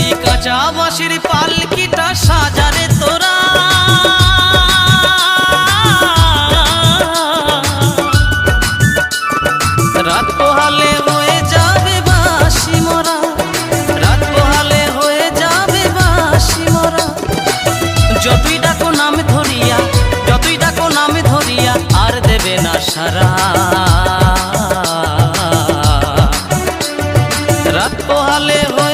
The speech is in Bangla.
ওই কাঁচা বাঁশের পালকিটা সাজারে তোরা, রাত পোহালে হয়ে যাবে বাঁশি মরা, রাত পোহালে হয়ে যাবে বাঁশি মরা। যতই ডাকো নাম ধরিয়া, যতই ডাকো নাম ধরিয়া আর দেবে না সারা। রাত পোহালে হয়ে